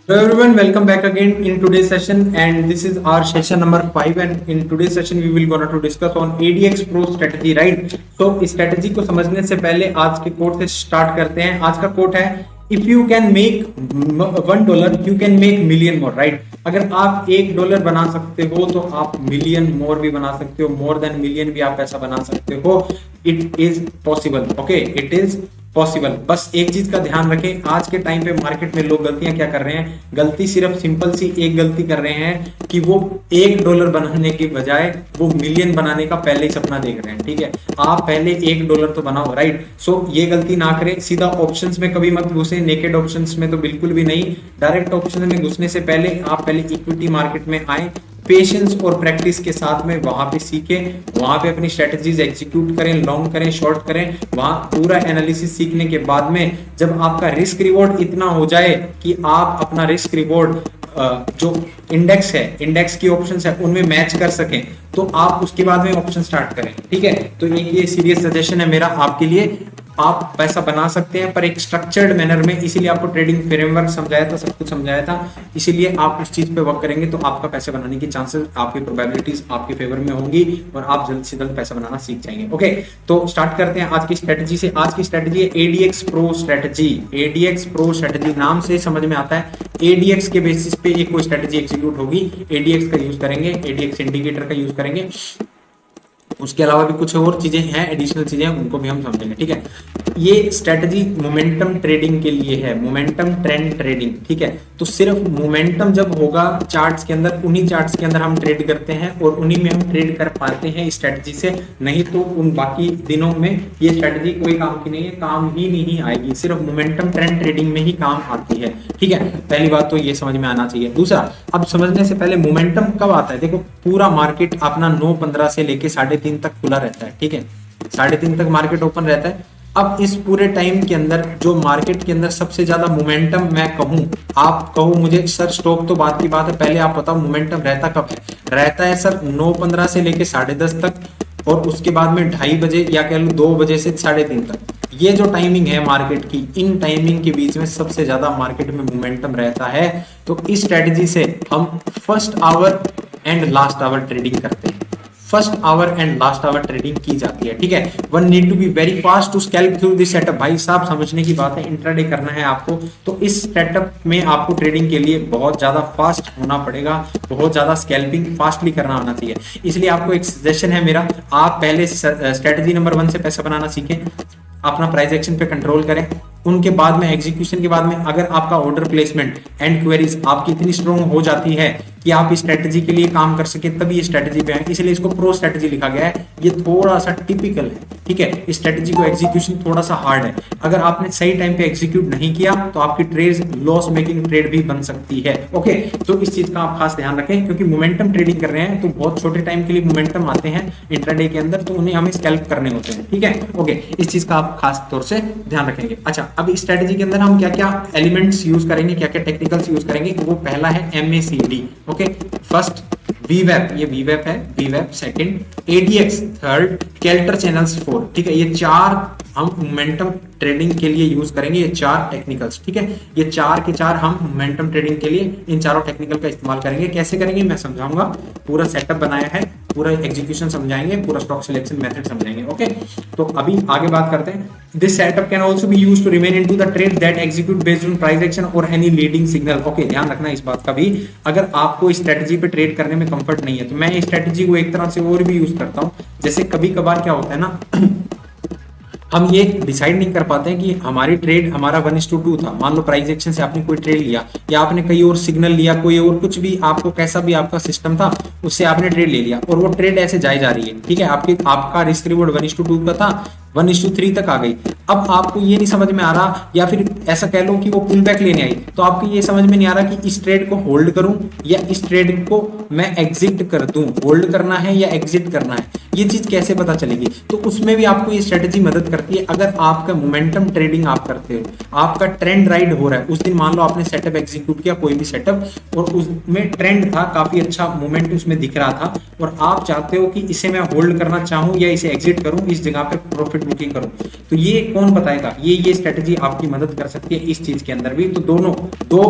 Hello everyone, welcome back again in today's session, and this is our session number 5, and in today's session we will gonna to discuss on ADX Pro strategy, right? So strategy को समझने से पहले आज के coat से start करते हैं। आज का कोट है if you can make $1 you can make million more, right? अगर आप $1 बना सकते हो तो आप मिलियन मोर भी बना सकते हो, मोर देन मिलियन भी आप पैसा बना सकते हो। It is possible, okay, it is possible. बस एक चीज का ध्यान रखें, आज के टाइम पे मार्केट में लोग गलतियां क्या कर रहे हैं, गलती सिर्फ सिंपल सी एक गलती कर रहे हैं कि वो $1 बनाने के बजाय वो मिलियन बनाने का पहले ही सपना देख रहे हैं। ठीक है, आप पहले $1 तो बनाओ, राइट? सो ये गलती ना करें। सीधा ऑप्शंस में कभी मत घुसे, नेकेड ऑप्शंस में तो बिल्कुल भी नहीं। डायरेक्ट ऑप्शन में घुसने से पहले आप पहले इक्विटी मार्केट में आए, पेशेंस और प्रैक्टिस के साथ में वहां पे सीखें, वहां पे अपनी स्ट्रेटजीज एग्जीक्यूट करें, लॉन्ग करें, शॉर्ट करें। वहां पूरा एनालिसिस सीखने के बाद में जब आपका रिस्क रिवॉर्ड इतना हो जाए कि आप अपना रिस्क रिवॉर्ड जो इंडेक्स है, इंडेक्स की ऑप्शंस है, उनमें मैच कर सकें, तो आप उसके बाद में ऑप्शन स्टार्ट करें। ठीक है, तो ये सीरियस सजेशन है मेरा आपके लिए। आप पैसा बना सकते हैं पर एक स्ट्रक्चर्ड मैनर में, इसीलिए आपको ट्रेडिंग फ्रेमवर्क समझाया था, सब कुछ समझाया था, इसीलिए आप उस चीज पे वर्क करेंगे तो आपका पैसे बनाने की चांसेस, आपकी प्रोबेबिलिटीज आपके फेवर में होंगी और आप जल्द से जल्द पैसा बनाना सीख जाएंगे। ओके, तो स्टार्ट करते हैं आज की स्ट्रेटजी से। आज की स्ट्रेटजी है ADX pro strategy. ADX pro strategy नाम से समझ में आता है एडीएक्स के बेसिस पे एक कोई स्ट्रेटजी एग्जीक्यूट होगी। एडीएक्स का यूज करेंगे, एडीएक्स इंडिकेटर का यूज करेंगे, उसके अलावा भी कुछ और चीजें हैं, एडिशनल चीजें, उनको भी हम समझेंगे। ठीक है, ये स्ट्रेटजी मोमेंटम ट्रेडिंग के लिए है, मोमेंटम ट्रेंड ट्रेडिंग। ठीक है, तो सिर्फ मोमेंटम जब होगा चार्ट्स के अंदर, उन्हीं चार्ट्स के अंदर हम ट्रेड करते हैं और उन्हीं में हम ट्रेड कर पाते हैं स्ट्रेटजी से, नहीं तो उन बाकी दिनों में ये स्ट्रेटजी कोई काम की नहीं है, काम ही नहीं आएगी। सिर्फ मोमेंटम ट्रेंड ट्रेडिंग में ही काम आती है। ठीक है, पहली बात तो ये समझ में आना चाहिए। दूसरा, अब समझने से पहले मोमेंटम कब आता है, देखो पूरा मार्केट अपना 9:15 से लेके 3:30 तक खुला रहता है। ठीक है, 3:30 तक मार्केट ओपन रहता है। अब इस पूरे टाइम के अंदर जो मार्केट के अंदर सबसे ज्यादा मोमेंटम मैं कहूं, आप कहो मुझे सर स्टॉक तो बात की बात है, पहले आप बताओ मोमेंटम रहता कब है? रहता है सर 9:15 से लेके 10:30 तक और उसके बाद में 2:30 बजे या कह लो 2 बजे से 3:30 तक। ये जो टाइमिंग है मार्केट की, इन टाइमिंग के बीच में सबसे ज्यादा मार्केट में मोमेंटम रहता है। तो इस स्ट्रेटजी से हम first hour and last hour trading करते हैं। First hour and last hour trading की जाती है। ठीक है, one need to be very fast to scalp through this setup. भाई साहब समझने की बात है, इंट्राडे करना है आपको, तो इस सेटअप में आपको ट्रेडिंग के लिए बहुत ज्यादा फास्ट होना पड़ेगा, बहुत ज्यादा स्कैल्पिंग फास्टली करना आना चाहिए। इसलिए आपको एक सजेशन है मेरा, आप पहले स्ट्रेटजी नंबर 1 से पैसा बनाना सीखें, अपना प्राइस एक्शन पे कंट्रोल करें, उनके बाद में एग्जीक्यूशन के बाद में अगर आपका ऑर्डर प्लेसमेंट एंड क्वेरीज आपकी इतनी स्ट्रॉन्ग हो जाती है कि आप इस स्ट्रेटजी के लिए काम कर सके, तभी ये स्ट्रेटजी पे आए। इसलिए इसको प्रो स्ट्रेटजी लिखा गया है। ये थोड़ा सा टिपिकल है। ठीक है, इस स्ट्रेटजी को एग्जीक्यूशन थोड़ा सा हार्ड है। अगर आपने सही टाइम पे एग्जीक्यूट नहीं किया तो आपकी ट्रेड लॉस मेकिंग ट्रेड भी बन सकती है। ओके, तो इस चीज का आप खास ध्यान रखें, क्योंकि मोमेंटम ट्रेडिंग कर रहे हैं तो बहुत छोटे टाइम के लिए मोमेंटम आते हैं इंट्राडे के अंदर, तो उन्हें हमें स्कैल्प करने होते हैं। ठीक है, ओके, इस चीज का आप खास तौर से ध्यान रखेंगे। अच्छा, अब इस स्ट्रेटजी के अंदर हम क्या क्या एलिमेंट्स यूज करेंगे, क्या क्या टेक्निकल्स यूज करेंगे, वो पहला है MACD। ओके, फर्स्ट VWAP, ये VWAP है, VWAP second, ADX third, Keltner channels fourth. ठीक है, ये 4 हम मोमेंटम ट्रेडिंग के लिए यूज करेंगे, ये 4 टेक्निकल्स। ठीक है, ये 4 के 4 हम मोमेंटम ट्रेडिंग के लिए इन चारों टेक्निकल का इस्तेमाल करेंगे। कैसे करेंगे मैं समझाऊंगा, पूरा सेटअप बनाया है, पूरा एग्जीक्यूशन समझाएंगे, पूरा स्टॉक सिलेक्शन मेथड समझाएंगे। ओके, तो अभी आगे बात करते हैं। This setup can also be used to remain into the trade that execute based on price action और एनी लीडिंग सिग्नल। ओके, ध्यान रखना इस बात का भी, अगर आपको इस स्ट्रेटजी पे ट्रेड करने में कंफर्ट नहीं है तो मैं इस स्ट्रेटजी को एक तरह से और भी यूज करता हूं। जैसे कभी कभार क्या होता है ना, हम ये डिसाइड नहीं कर पाते हैं कि हमारी ट्रेड, हमारा 1:2 था, मान लो प्राइस एक्शन से आपने कोई ट्रेड लिया या आपने कई और सिग्नल लिया, कोई और कुछ भी, आपको कैसा भी आपका सिस्टम था उससे आपने ट्रेड ले लिया और वो ट्रेड ऐसे जाए जा रही है। ठीक है, आपका रिस्क रिवॉर्ड 1:2 का था, 1:3 तक आ गई। अब आपको ये नहीं समझ में आ रहा, या फिर ऐसा कह लो कि वो पुल बैक लेने आई, तो आपको ये समझ में नहीं आ रहा कि इस ट्रेड को होल्ड करूं या इस ट्रेड को मैं एग्जिट कर दूं, होल्ड करना है या एग्जिट करना है, ये चीज कैसे पता चलेगी? तो उसमें भी आपको ये स्ट्रेटजी मदद करती है। अगर आपका मोमेंटम ट्रेडिंग आप करते हो, आपका ट्रेंड राइड हो रहा है, उस दिन मान लो आपने सेटअप एग्जीक्यूट किया, कोई भी सेटअप, और उसमें ट्रेंड था, काफी अच्छा मोमेंट उसमें दिख रहा था, और आप चाहते हो कि इसे मैं होल्ड करना चाहूं या इसे एग्जिट करूं, इस जगह पे प्रॉफिट बुकिंग करूं, तो ये कौन बताएगा? ये स्ट्रेटेजी आपकी मदद कर सकती है इस चीज के अंदर भी। तो दोनों दो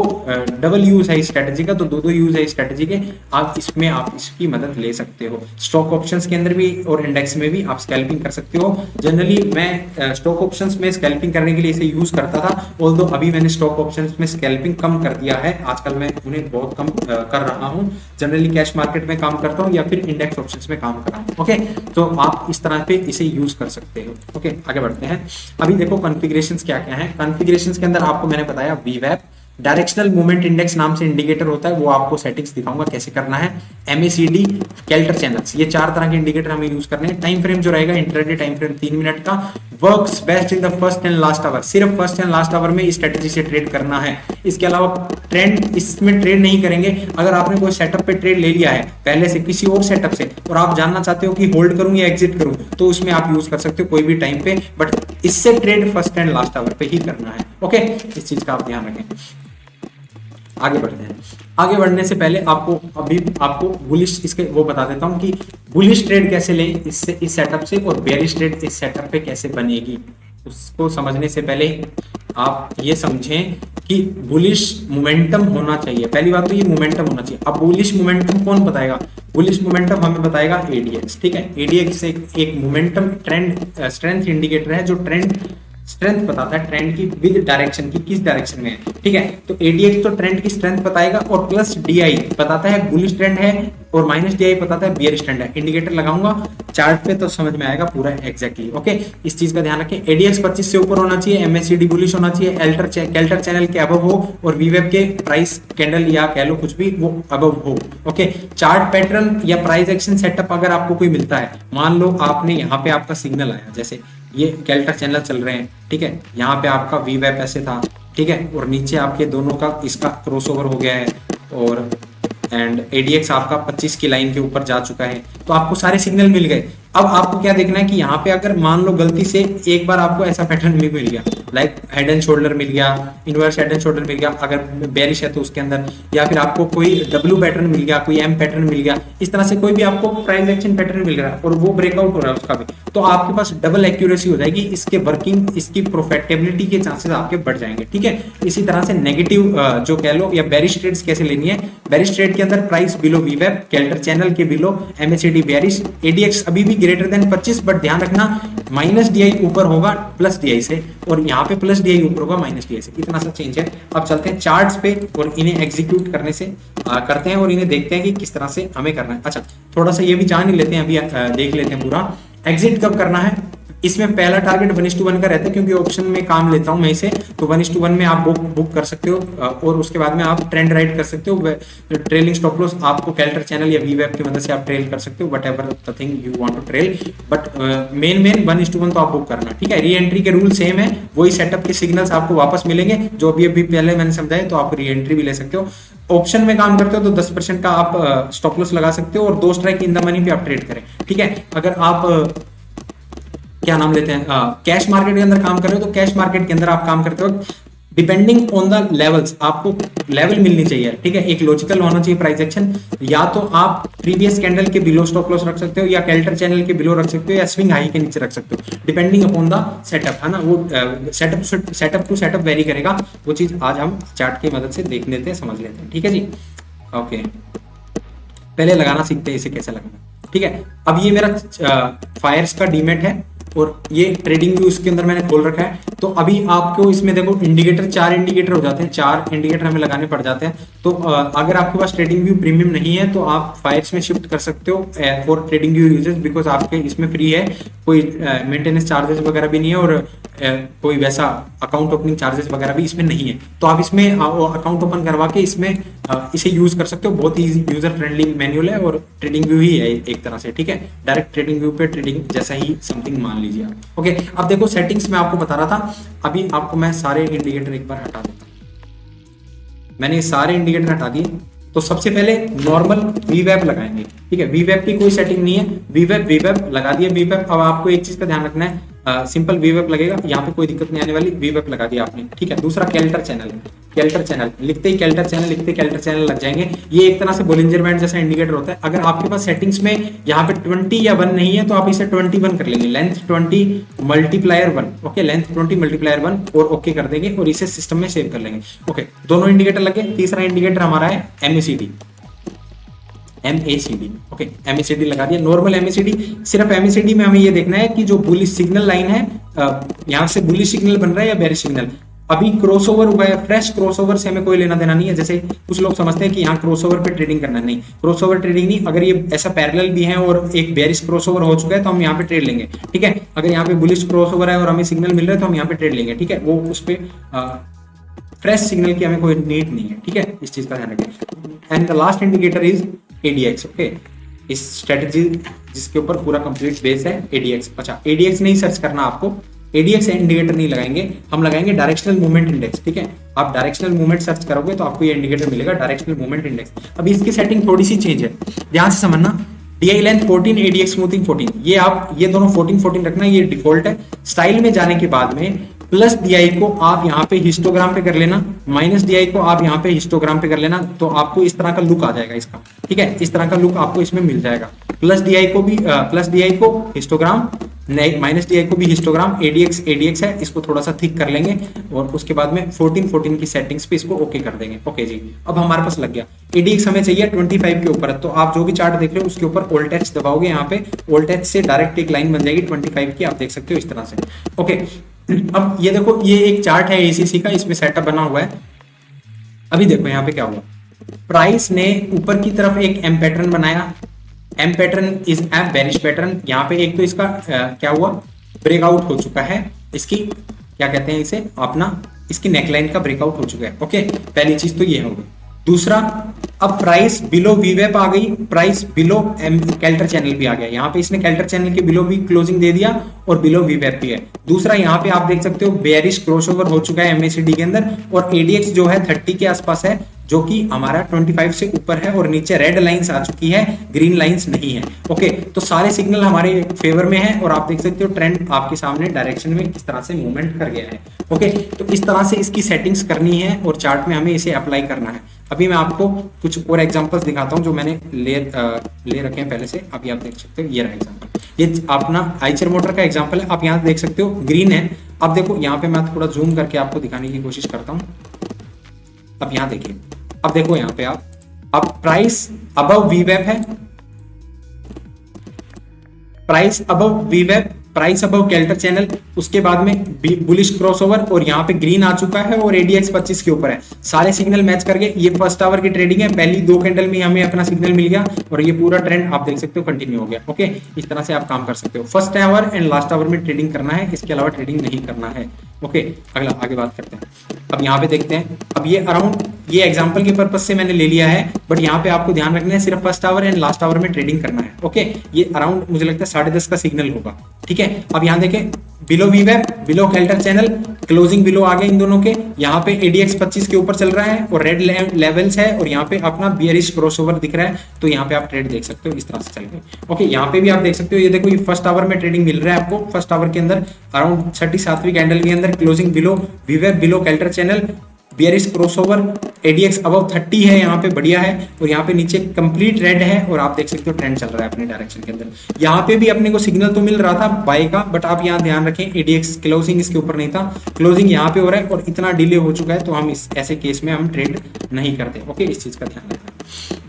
डबल यूज है इस स्ट्रेटेजी का, तो दो यूज है इस स्ट्रेटेजी के, आप इसकी मदद ले सकते हो। स्टॉक ऑप्शंस के अंदर भी और इंडेक्स में भी आप स्कैल्पिंग कर सकते हो। जनरली मैं स्टॉक ऑप्शंस में स्कैल्पिंग करने के लिए इसे यूज करता था, ऑल्दो अभी मैंने स्टॉक ऑप्शंस में स्कैल्पिंग कम कर दिया है, आजकल मैं उन्हें बहुत कम कर रहा हूं। जनरली कैश मार्केट में काम करता हूं या फिर इंडेक्स ऑप्शंस में काम कर रहा हूं। ओके, तो आप इस तरह पे इसे यूज कर सकते हो। ओके, आगे बढ़ते हैं। अभी देखो कॉन्फ़िगरेशंस क्या क्या है। कॉन्फ़िगरेशंस के अंदर आपको मैंने बताया वीवैप, डायरेक्शनल मूवमेंट इंडेक्स नाम से इंडिकेटर होता है, वो आपको सेटिंग्स दिखाऊंगा कैसे करना है। MACD, कैल्टर चैनल्स, ये 4 तरह के इंडिकेटर हमें यूज करने हैं। टाइम फ्रेम जो रहेगा इंट्राडे टाइम फ्रेम 3 मिनट का, works best in the first and last our, सिर्फ फर्स्ट एंड लास्ट आवर में इस स्ट्रेटजी से ट्रेड करना है। इसके अलावा ट्रेंड इसमें ट्रेड नहीं करेंगे। अगर आपने कोई सेटअप पे ट्रेड ले लिया है पहले से किसी और सेटअप से और आप जानना चाहते हो कि होल्ड करूं या एग्जिट करूं, तो उसमें आप यूज कर सकते हो कोई भी टाइम पे, बट इससे trade first and last our पे ही करना है। ओके, इस चीज का आप ध्यान रखें। आगे बढ़ते हैं। आगे बढ़ने से पहले आपको बुलिश इसके वो बता देता हूं कि बुलिश ट्रेड कैसे लें इससे, इस सेटअप से, और बेरिश ट्रेड इस सेटअप पे कैसे बनेगी। उसको समझने से पहले आप ये समझें कि बुलिश मोमेंटम होना चाहिए। पहली बात तो ये मोमेंटम होना चाहिए। अब बुलिश मोमेंटम कौन बताएगा? बुलिश मोमेंटम हमें बताएगा ADX। ठीक है, ADX एक मोमेंटम ट्रेंड स्ट्रेंथ इंडिकेटर है जो ट्रेंड स्ट्रेंथ बताता है, ट्रेंड की विद डायरेक्शन की, किस डायरेक्शन में है। ठीक है, तो ADX तो ट्रेंड की स्ट्रेंथ बताएगा, और प्लस DI बताता है बुलिश ट्रेंड है, और माइनस DI बताता है बियरिश ट्रेंड है। इंडिकेटर लगाऊंगा चार्ट पे तो समझ में आएगा पूरा एग्जैक्टली। ओके, इस चीज का ध्यान रखें। ADX 25 से ऊपर होना चाहिए, MACD बुलिश होना चाहिए, कैल्टर चैनल के अबव हो, और वीवेब के प्राइस कैंडल या कह लो कुछ भी वो अबव हो। ओके, चार्ट पैटर्न या प्राइस एक्शन सेटअप अगर आपको कोई मिलता है, मान लो आपने यहाँ पे आपका सिग्नल आया, जैसे ये कैल्टर चैनल चल रहे हैं, ठीक है, यहाँ पे आपका वीवेब ऐसे था, ठीक है, और नीचे आपके दोनों का इसका क्रॉसओवर हो गया है, और एंड ADX आपका 25 की लाइन के ऊपर जा चुका है, तो आपको सारे सिग्नल मिल गए। अब आपको क्या देखना है कि यहाँ पे अगर मान लो गलती से एक बार आपको ऐसा पैटर्न मिल गया, लाइक हेड एंड शोल्डर मिल गया, इनवर्स हेड एंड शोल्डर मिल गया अगर बेरिश है तो उसके अंदर, या फिर आपको कोई W पैटर्न मिल गया, कोई M पैटर्न मिल गया, इस तरह से कोई भी आपको प्राइस एक्शन पैटर्न मिल रहा है और वो ब्रेकआउट हो रहा है उसका भी, तो आपके पास डबल एक्यूरेसी हो जाएगी। इसके वर्किंग, इसकी प्रॉफिटेबिलिटी के चांसेस आपके बढ़ जाएंगे। ठीक है, इसी तरह से नेगेटिव जो कह लो या बेरिश ट्रेड्स कैसे लेनी है। बेरिश ट्रेड के अंदर प्राइस बिलो वीवेब, कैल्टर चैनल के बिलो, MACD बेरिश, ADX अभी भी ग्रेटर देन 25, बट ध्यान रखना माइनस DI ऊपर होगा प्लस DI से, और यहाँ पे प्लस DI ऊपर होगा माइनस DI से, इतना सा चेंज है। अब चलते हैं चार्ट्स पे और इन्हें एग्जीक्यूट करने से करते हैं और इन्हें देखते हैं कि किस तरह से हमें करना है। अच्छा, थोड़ा सा ये भी जान ही लेते हैं, अभी देख लेते हैं पूरा एग्जिट कब करना है। इसमें पहला टारगेट 1:1 का रहता है, क्योंकि ऑप्शन में काम लेता हूं मैं इसे, तो 1:1 में आप बुक कर सकते हो, और उसके बाद में आप ट्रेंड राइट कर सकते हो। ट्रेलिंग स्टॉप लॉस आपको कैल्टर चैनल या वीवेब की मदद से आप ट्रेल कर सकते हो, whatever the thing you want to trail, but main 1:1 तो आप बुक करना। ठीक है, री एंट्री के रूल सेम है, वही सेटअप के सिग्नल्स आपको वापस मिलेंगे जो अभी पहले मैंने समझाया, तो आप री एंट्री भी ले सकते हो। ऑप्शन में काम करते हो तो 10% का आप स्टॉप लॉस लगा सकते हो, और 2 स्ट्राइक इन द मनी पे आप ट्रेड करें। ठीक है, अगर आप क्या नाम लेते हैं कैश मार्केट के अंदर काम कर रहे हो, तो कैश मार्केट के अंदर आप काम करते हो डिपेंडिंग ऑन द लेवल्स, आपको लेवल मिलनी चाहिए। ठीक है, एक लॉजिकल होना चाहिए प्राइस एक्शन, या तो आप प्रीवियस कैंडल के बिलो स्टॉप लॉस रख सकते हो, या कैल्टर चैनल के बिलो रख सकते हो, या स्विंग हाई के नीचे रख सकते हो, डिपेंडिंग अपॉन द सेटअप, है ना। वो सेटअप टू सेटअप वेरी करेगा, वो चीज आज हम चार्ट की मदद से देख लेते हैं, समझ लेते हैं। ठीक है जी, ओके, पहले लगाना सीखते हैं इसे कैसे लगाना। ठीक है, अब ये मेरा फायर्स का डीमेट है, और ये ट्रेडिंग व्यू इसके अंदर मैंने खोल रखा है। तो अभी आपको इसमें देखो इंडिकेटर 4 इंडिकेटर हो जाते हैं, 4 इंडिकेटर हमें लगाने पड़ जाते हैं। तो अगर आपके पास ट्रेडिंग व्यू प्रीमियम नहीं है तो आप फायर्स में शिफ्ट कर सकते हो for trading view users, because आपके इसमें फ्री है, कोई मेंटेनेंस चार्जेस वगैरह भी नहीं है, और कोई वैसा अकाउंट ओपनिंग चार्जेस वगैरह भी इसमें नहीं है। तो आप इसमें अकाउंट ओपन करवा के इसमें इसे यूज कर सकते हो, बहुत ही यूजर फ्रेंडली मैनुअल है, और ट्रेडिंग व्यू ही है एक तरह से। ठीक है, डायरेक्ट ट्रेडिंग व्यू पे ट्रेडिंग जैसा ही समथिंग मान लीजिए आप। ओके, अब देखो सेटिंग्स में आपको बता रहा था, अभी आपको मैं सारे इंडिकेटर एक बार हटा देता हूं। मैंने सारे इंडिकेटर हटा दिए, तो सबसे पहले नॉर्मल वीवेब लगाएंगे। ठीक है, वीवेब की कोई सेटिंग नहीं है, वीवेब लगा दिया। वीवेब, अब आपको एक चीज का ध्यान रखना है, सिंपल वीवेब लगेगा, यहाँ पे कोई दिक्कत नहीं आने वाली, वीवेब लगा दिया आपने। ठीक है, दूसरा कैल्टर चैनल, कैल्टर चैनल, लिखते ही कैल्टर चैनल, लिखते ही कैल्टर चैनल लग जाएंगे। ये एक तरह से बोलिंजर बैंड जैसा इंडिकेटर होता है। अगर आपके पास सेटिंग्स में यहाँ पे 20 या 1 नहीं है तो आप इसे 21 कर लेंगे, length 20 multiplier 1, okay, length 20 multiplier 1 और ओके कर देंगे और इसे सिस्टम में सेव कर लेंगे। ओके, दोनों इंडिकेटर लगे। तीसरा इंडिकेटर हमारा है MACD, ओके, MACD लगा दिया, नॉर्मल MACD। सिर्फ MACD में हमें ये देखना है कि जो बुलिश सिग्नल लाइन है, यहाँ से बुलिश सिग्नल बन रहा है या बेरिश सिग्नल। अभी क्रॉसओवर हुआ है, फ्रेश क्रॉसओवर से हमें कोई लेना देना नहीं है। जैसे कुछ लोग समझते हैं कि यहाँ क्रॉसओवर पे ट्रेडिंग करना, नहीं, क्रॉसओवर ट्रेडिंग नहीं। अगर ये ऐसा पैरेलल भी है और एक बेरिश क्रॉसओवर हो चुका है तो हम यहाँ पे ट्रेड लेंगे, ठीक है। अगर यहाँ पे बुलिश क्रॉसओवर है और हमें सिग्नल मिल रहा है तो हम यहाँ पे ट्रेड लेंगे, ठीक है। वो उस पे फ्रेश सिग्नल की हमें कोई नीड नहीं है, ठीक है, इस चीज का ध्यान रखें। And the last indicator is ADX, okay, इस स्ट्रेटेजी जिसके ऊपर पूरा कंप्लीट बेस है ADX। अच्छा, ADX नहीं सर्च करना आपको, ADX इंडिकेटर नहीं लगाएंगे, हम लगाएंगे डायरेक्शनल मूवमेंट इंडेक्स, ठीक है। आप डायरेक्शनल मूवमेंट सर्च करोगे तो आपको ये इंडिकेटर मिलेगा, डायरेक्शनल मूवमेंट इंडेक्स। अभी इसकी सेटिंग थोड़ी सी चेंज है, ध्यान से समझना। DI लेंथ 14, ADX स्मूथिंग 14, ये आप ये दोनों 14 रखना, ये डिफॉल्ट है। स्टाइल में जाने के बाद में प्लस DI को आप यहाँ पे हिस्टोग्राम पे कर लेना, माइनस DI को आप यहाँ पे हिस्टोग्राम पे कर लेना, तो आपको इस तरह का लुक आ जाएगा इसका, ठीक है। इस तरह का लुक आपको इसमें मिल जाएगा। प्लस DI को हिस्टोग्राम, माइनस DI को भी हिस्टोग्राम, ADX है, इसको थोड़ा सा थिक कर लेंगे और उसके बाद में 14 की सेटिंग्स पे इसको ओके कर देंगे। ओके जी, अब हमारे पास लग गया। ADX हमें चाहिए 25 के ऊपर, तो आप जो भी चार्ट देख रहे हो उसके ऊपर ऑल्ट एच दबाओगे, यहाँ पे ऑल्ट एच से डायरेक्ट एक लाइन बन जाएगी 25 की, आप देख सकते हो इस तरह से। ओके, अब ये देखो, ये एक चार्ट है ACC का, इसमें सेटअप बना हुआ है। अभी देखो यहाँ पे क्या हुआ, प्राइस ने ऊपर की तरफ एक एम पैटर्न बनाया, M pattern is a bearish pattern. यहाँ पे एक तो इसका क्या हुआ, ब्रेकआउट हो चुका है, इसकी क्या कहते हैं इसे अपना, इसकी नेकलाइन का ब्रेकआउट हो चुका है। ओके, पहली चीज तो ये हो गई। दूसरा, अब प्राइस बिलो वीवेप आ गई, प्राइस बिलो कैल्टर चैनल भी आ गया। यहाँ पे इसने कैल्टर चैनल के बिलो भी क्लोजिंग दे दिया और बिलो वीवेप भी है। दूसरा, यहाँ पे आप देख सकते हो बेयरिश क्रॉसओवर हो चुका है MACD के अंदर, और ADX जो है 30 के आसपास है, जो कि हमारा 25 से ऊपर है, और नीचे रेड लाइंस आ चुकी है, ग्रीन लाइंस नहीं है। ओके, तो सारे सिग्नल हमारे फेवर में है, और आप देख सकते हो ट्रेंड आपके सामने डायरेक्शन में किस तरह से मूवमेंट कर गया है। ओके, तो इस तरह से इसकी सेटिंग्स करनी है और चार्ट में हमें इसे अप्लाई करना है। अभी मैं आपको कुछ और एग्जांपल्स दिखाता हूं जो मैंने ले रखे हैं पहले से। अभी आप देख सकते हो, ये रहा एग्जांपल, ये अपना आइचर मोटर का एग्जांपल है। आप यहाँ देख सकते हो ग्रीन है। अब देखो यहाँ पे मैं थोड़ा जूम करके आपको दिखाने की कोशिश करता हूँ। अब यहाँ देखिए, अब देखो यहाँ पे अब प्राइस अबव वीवेप है, प्राइस अबव वीवेप, प्राइस अबव कैल्टर चैनल, उसके बाद में बुलिश क्रॉसओवर, और यहाँ पे ग्रीन आ चुका है और ADX 25 के ऊपर है। सारे सिग्नल मैच करके ये फर्स्ट आवर की ट्रेडिंग है, पहली 2 कैंडल में हमें अपना सिग्नल मिल गया और ये पूरा ट्रेंड आप देख सकते हो कंटिन्यू हो गया। ओके, इस तरह से आप काम कर सकते हो। First hour and last our में ट्रेडिंग करना है, इसके अलावा ट्रेडिंग नहीं करना है। ओके, अगला आगे बात करते हैं। अब यहाँ पे देखते हैं, अब ये अराउंड, ये एग्जांपल के पर्पस से मैंने ले लिया है, बट यहाँ पे आपको ध्यान रखना है सिर्फ first hour and last our में ट्रेडिंग करना है। ओके, ये अराउंड मुझे लगता है 10:30 का सिग्नल होगा, ठीक है। अब यहाँ देखें, बिलो वीवेप, below Keltner channel, closing below आ गए इन दोनों के। यहाँ पे ADX 25 के ऊपर चल रहा है और रेड लेवल्स है, और यहाँ पे अपना बियरिश क्रॉसओवर दिख रहा है, तो यहाँ पे आप ट्रेड देख सकते हो इस तरह से चल के। ओके, यहाँ पे भी आप देख सकते हो, ये देखो ये फर्स्ट आवर में ट्रेडिंग मिल रहा है आपको। फर्स्ट आवर के अंदर अराउंड 37वीं कैंडल के अंदर क्लोजिंग बिलो वीवेप, below Keltner channel, bearish crossover, ADX above 30 है, यहाँ पे बढ़िया है, और यहाँ पे नीचे कंप्लीट रेड है, और आप देख सकते हो ट्रेंड चल रहा है अपने डायरेक्शन के अंदर। यहाँ पे भी अपने को सिग्नल तो मिल रहा था बाय का, बट आप यहाँ ध्यान रखें ADX क्लोजिंग इसके ऊपर नहीं था, क्लोजिंग यहाँ पे हो रहा है और इतना डिले हो चुका है, तो हम इस ऐसे केस में हम ट्रेड नहीं करते। ओके, इस चीज का ध्यान रखना।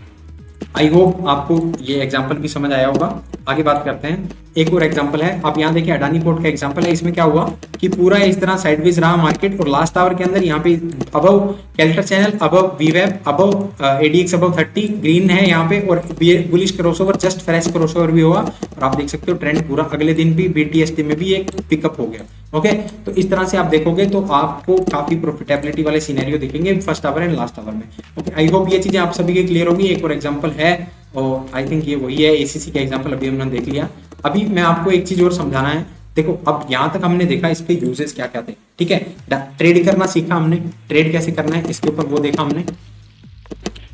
आई होप आपको ये एग्जाम्पल भी समझ आया होगा। आगे बात करते हैं, एक और एग्जांपल है। आप यहाँ देखिए, अडानी पोर्ट का एग्जांपल है। इसमें क्या हुआ कि पूरा इस तरह साइडवेज रहा मार्केट, और लास्ट आवर के अंदर यहाँ पे अबव कैल्टर चैनल, अबव वीवेप, अबव ADX अबव 30 ग्रीन है यहाँ पे, और bullish crossover, just fresh crossover भी हुआ, और आप देख सकते हो ट्रेंड पूरा अगले दिन भी BTST में भी एक पिकअप हो गया। ओके, तो इस तरह से आप देखोगे तो आपको काफी प्रॉफिटेबिलिटी वाले सिनेरियो दिखेंगे first hour and last our में। ओके, आई होप ये चीजें आप सभी के क्लियर होगी। एक और एग्जांपल है, और आई थिंक ये वही है, ACC का एग्जांपल अभी हमने देख लिया। अभी मैं आपको एक चीज और समझाना है। देखो, अब यहाँ तक हमने देखा इसके यूजेस क्या क्या थे, ठीक है। ट्रेड करना सीखा हमने, ट्रेड कैसे करना है इसके ऊपर वो देखा हमने।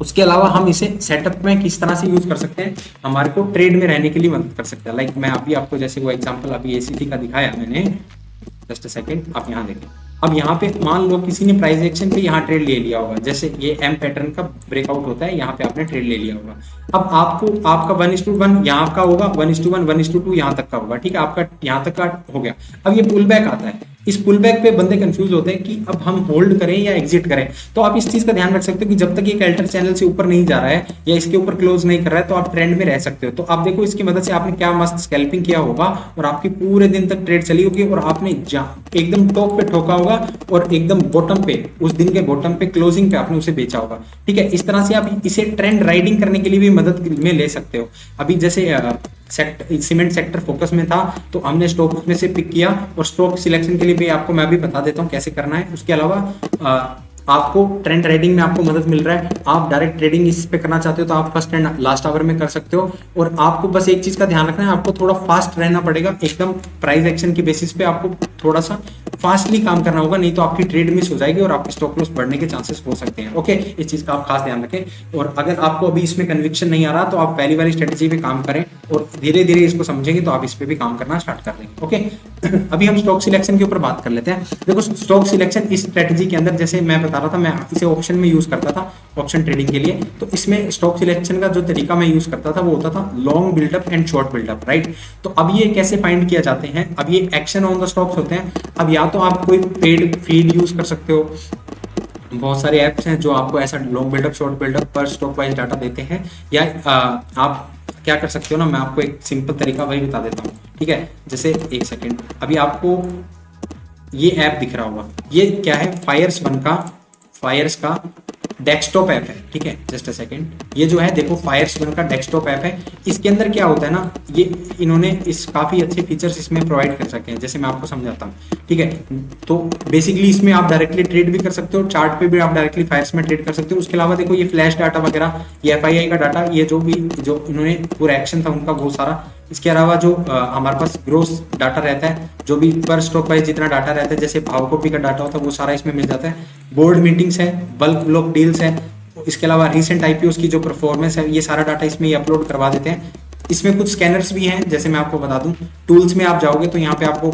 उसके अलावा हम इसे सेटअप में किस तरह से यूज कर सकते हैं, हमारे को ट्रेड में रहने के लिए मदद कर सकता है। लाइक मैं अभी आपको जैसे वो एग्जांपल अभी ACC का दिखाया मैंने, जस्ट अ सेकंड, आप यहाँ देखें। अब यहाँ पे मान लो किसी ने प्राइस एक्शन पे यहाँ ट्रेड ले लिया होगा, जैसे ये एम पैटर्न का ब्रेकआउट होता है, यहाँ पे आपने ट्रेड ले लिया होगा। अब आपको आपका 1:1 यहाँ का होगा, 1:1 1:2 यहाँ तक का होगा, ठीक है, आपका यहाँ तक का हो गया। अब ये पुल बैक आता है, इस पुल बैक पे बंदे कंफ्यूज होते हैं कि अब हम होल्ड करें या एग्जिट करें। तो आप इस चीज का ध्यान रख सकते हो कि जब तक ये कैल्टर चैनल से ऊपर नहीं जा रहा है या इसके ऊपर क्लोज नहीं कर रहा है तो आप ट्रेंड में रह सकते हो। तो आप देखो इसकी मदद से आपने क्या मस्त स्कैल्पिंग किया होगा और आपकी पूरे दिन तक ट्रेड चली होगी और आपने एकदम टॉप पे ठोका होगा और एकदम बॉटम पे, उस दिन के बॉटम पे क्लोजिंग पे आपने उसे बेचा होगा, ठीक है। इस तरह से आप इसे ट्रेंड राइडिंग करने के लिए भी मदद में ले सकते हो। अभी जैसे सीमेंट सेक्टर फोकस में था तो हमने स्टॉक उसमें से पिक किया और स्टॉक सिलेक्शन के लिए भी आपको मैं भी बता देता हूँ कैसे करना है। उसके अलावा आपको ट्रेंड ट्रेडिंग में आपको मदद मिल रहा है, आप डायरेक्ट ट्रेडिंग इस पे करना चाहते हो तो आप फर्स्ट एंड लास्ट आवर में कर सकते हो। और आपको बस एक चीज का ध्यान रखना है, आपको थोड़ा फास्ट रहना पड़ेगा, एकदम प्राइस एक्शन की बेसिस पे आपको थोड़ा सा फास्टली काम करना होगा, नहीं तो आपकी ट्रेड मिस हो जाएगी और आपके स्टॉप लॉस बढ़ने के चांसेस हो सकते हैं। ओके, इस चीज का आप खास ध्यान रखें। और अगर आपको अभी इसमें कन्विक्शन नहीं आ रहा तो आप पहली वाली स्ट्रेटेजी पे काम करें और धीरे धीरे इसको समझेंगे तो आप इस पे भी काम करना स्टार्ट कर देंगे। ओके, अभी हम स्टॉक सिलेक्शन के ऊपर बात कर लेते हैं। देखो स्टॉक सिलेक्शन इस स्ट्रेटेजी के अंदर, जैसे मैं बता रहा था, मैं इसे ऑप्शन में यूज करता था ऑप्शन ट्रेडिंग के लिए, तो इसमें स्टॉक सिलेक्शन का जो तरीका मैं यूज करता था वो होता था long buildup and short buildup, right. तो अब ये कैसे फाइंड किया जाते हैं, अब ये एक्शन ऑन द स्टॉक्स होते हैं। अब या तो आप कोई पेड फीड यूज कर सकते हो, बहुत सारे ऐप्स हैं जो आपको ऐसा लॉन्ग बिल्डअप शॉर्ट बिल्डअप पर स्टॉक वाइज डाटा देते हैं, या आप क्या कर सकते हो ना, मैं आपको एक सिंपल तरीका वही बता देता हूँ, ठीक है। जैसे एक सेकेंड, अभी आपको ये ऐप दिख रहा होगा, ये क्या है, फायर्स का डेस्कटॉप ऐप है, ठीक है। जस्ट अ सेकेंड, ये जो है देखो फायर्स का डेस्कटॉप ऐप है। इसके अंदर क्या होता है ना, ये इन्होंने इस काफी अच्छे फीचर्स इसमें प्रोवाइड कर सके हैं, जैसे मैं आपको समझाता हूँ, ठीक है। तो बेसिकली इसमें आप डायरेक्टली ट्रेड भी कर सकते हो, चार्ट पे भी आप डायरेक्टली फायर्स में ट्रेड कर सकते हो। उसके अलावा देखो ये फ्लैश डाटा वगैरह, ये FII का डाटा, ये जो इन्होंने पूरा एक्शन था उनका वो सारा। इसके अलावा जो हमारे पास ग्रोस डाटा रहता है, जो भी पर स्टॉक वाइज जितना डाटा रहता है, जैसे भाव कॉपी का डाटा होता है वो सारा इसमें मिल जाता है। बोर्ड मीटिंग्स है, बल्क ब्लॉक डील्स है, इसके अलावा रिसेंट IPOs की जो परफॉर्मेंस है, ये सारा डाटा इसमें अपलोड करवा देते हैं। इसमें कुछ स्कैनर्स भी हैं, जैसे मैं आपको बता दूं, टूल्स में आप जाओगे तो यहाँ पे आपको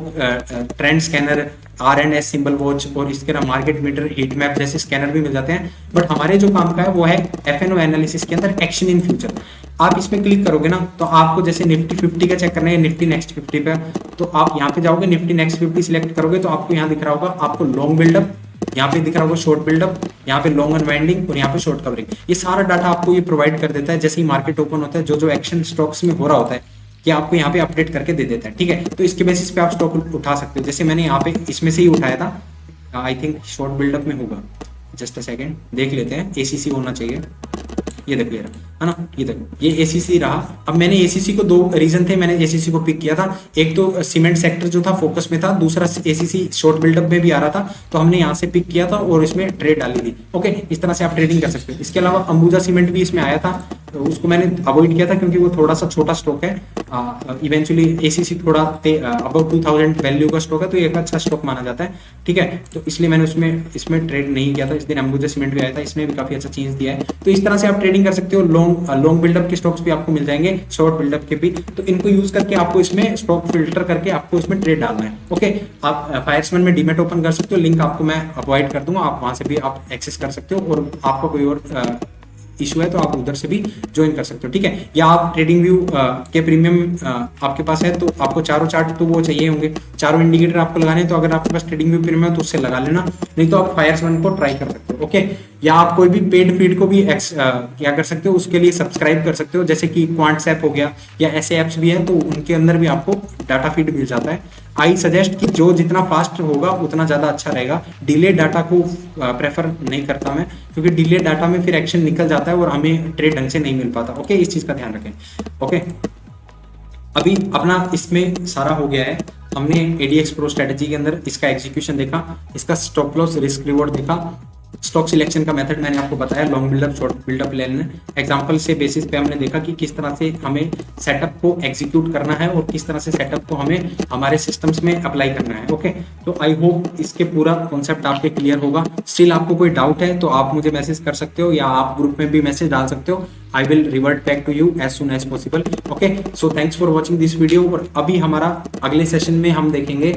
trend scanner, RNS symbol watch और इसके अलावा मार्केट मीटर, हीट मैप जैसे स्कैनर भी मिल जाते हैं। बट हमारे जो काम का है वो है FNO एनालिसिस के अंदर एक्शन इन फ्यूचर। आप इसमें क्लिक करोगे ना तो आपको जैसे निफ्टी 50 का चेक करना है, निफ्टी नेक्स्ट 50 पे, तो आप यहाँ पे जाओगे, निफ्टी नेक्स्ट 50 सिलेक्ट करोगे तो आपको यहाँ दिख रहा होगा, आपको लॉन्ग बिल्डअप, यहाँ पे दिख रहा होगा शॉर्ट बिल्डअप, यहाँ पे लॉन्ग अनवाइंडिंग और यहाँ पे शॉर्ट कवरिंग। ये सारा डाटा आपको ये प्रोवाइड कर देता है जैसे ही मार्केट ओपन होता है, जो एक्शन स्टॉक्स में हो रहा होता है कि आपको यहाँ पे अपडेट करके दे देता है, ठीक है। तो इसके बेसिस पे आप स्टॉक उठा सकते हो। जैसे मैंने यहाँ पे इसमें से ही उठाया था, आई थिंक शॉर्ट बिल्डअप में होगा, जस्ट अ सेकेंड देख लेते हैं, ACC होना चाहिए, ये देखो ये रहा, है ना, ये देखो ये ACC रहा। अब मैंने ACC को, 2 रीजन थे मैंने ACC को पिक किया था, एक तो सीमेंट सेक्टर जो था फोकस में था, दूसरा ACC शॉर्ट बिल्डअप में भी आ रहा था, तो हमने यहाँ से पिक किया था और इसमें ट्रेड डाली थी। ओके, इस तरह से आप ट्रेडिंग कर सकते हो। इसके अलावा अंबुजा सीमेंट भी इसमें आया था, तो उसको मैंने अवॉइड किया था क्योंकि वो थोड़ा सा छोटा स्टॉक है। इवेंचुअली ACC थोड़ा अबाउट 2000 वैल्यू का स्टॉक है, तो ये एक अच्छा स्टॉक माना जाता है, ठीक है। तो इसलिए मैंने इसमें ट्रेड नहीं किया था। इस दिन अंबुजा सीमेंट भी आया था, इसमें भी काफी अच्छा चीज दिया है। तो इस तरह से आप ट्रेडिंग कर सकते हो। लॉन्ग बिल्डअप के स्टॉक्स भी आपको मिल जाएंगे, शॉर्ट बिल्डअप के भी। तो इनको यूज करके आपको इसमें स्टॉक फिल्टर करके आपको इसमें ट्रेड डालना है। ओके, आप फायर्समैन में डीमेट ओपन कर सकते हो, लिंक आपको मैं अवॉइड कर दूंगा, आप वहां से भी आप एक्सेस कर सकते हो। और आपका कोई और इशू है तो आप उधर से भी ज्वाइन कर सकते हो, ठीक है। या आप ट्रेडिंग व्यू के प्रीमियम आपके पास है तो आपको चारों चार्ट तो वो चाहिए होंगे, चारों इंडिकेटर आपको लगाने, तो अगर आपके पास ट्रेडिंग व्यू प्रीमियम है तो उससे लगा लेना, नहीं तो आप फायर्समैन को ट्राई कर सकते हो। ओके, या आप कोई भी पेड फीड को भी क्या कर सकते हो, उसके लिए सब्सक्राइब कर सकते हो, जैसे कि क्वांट्स ऐप हो गया या ऐसे ऐप्स भी हैं, तो उनके अंदर भी आपको डाटा फीड मिल जाता है। आई सजेस्ट कि जो जितना फास्ट होगा उतना ज़्यादा अच्छा रहेगा। डिले डाटा को प्रेफर नहीं करता मैं, क्योंकि डिले डाटा में फिर एक्शन निकल जाता है और हमें ट्रेड ढंग से नहीं मिल पाता। ओके, इस चीज़ का ध्यान रखें। ओके, अभी अपना इसमें सारा हो गया है। हमने ADX Pro स्ट्रेटेजी के अंदर इसका एग्जीक्यूशन देखा, इसका स्टॉप लॉस रिस्क रिवॉर्ड देखा, स्टॉक सिलेक्शन का मेथड मैंने आपको बताया, लॉन्ग बिल्डअप शॉर्ट बिल्डअप लेने एग्जांपल से बेसिस पे हमने देखा कि किस तरह से हमें सेटअप को एग्जीक्यूट करना है और किस तरह से सेटअप को हमें हमारे सिस्टम्स में अप्लाई करना है। ओके, तो आई होप इसके पूरा कॉन्सेप्ट आपके क्लियर होगा। स्टिल आपको कोई डाउट है तो आप मुझे मैसेज कर सकते हो या आप ग्रुप में भी मैसेज डाल सकते हो। I will revert back to you as soon as possible. Okay, so thanks for watching this video. और अभी हमारा अगले सेशन में हम देखेंगे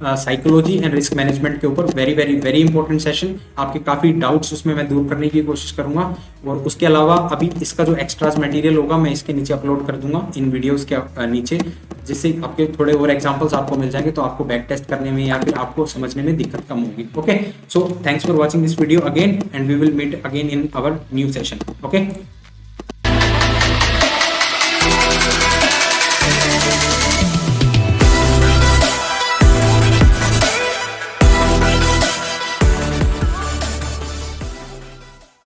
साइकोलॉजी एंड रिस्क मैनेजमेंट के ऊपर। Very very very important session, आपके काफ़ी डाउट्स उसमें मैं दूर करने की कोशिश करूंगा। और उसके अलावा अभी इसका जो एक्स्ट्रास मटेरियल होगा मैं इसके नीचे अपलोड कर दूंगा इन वीडियोस के नीचे, जिससे आपके थोड़े और एग्जांपल्स आपको मिल जाएंगे, तो आपको बैक टेस्ट करने में या फिर आपको समझने में दिक्कत कम होगी। Okay, so thanks for watching this video again and we will meet again in our new session. Okay.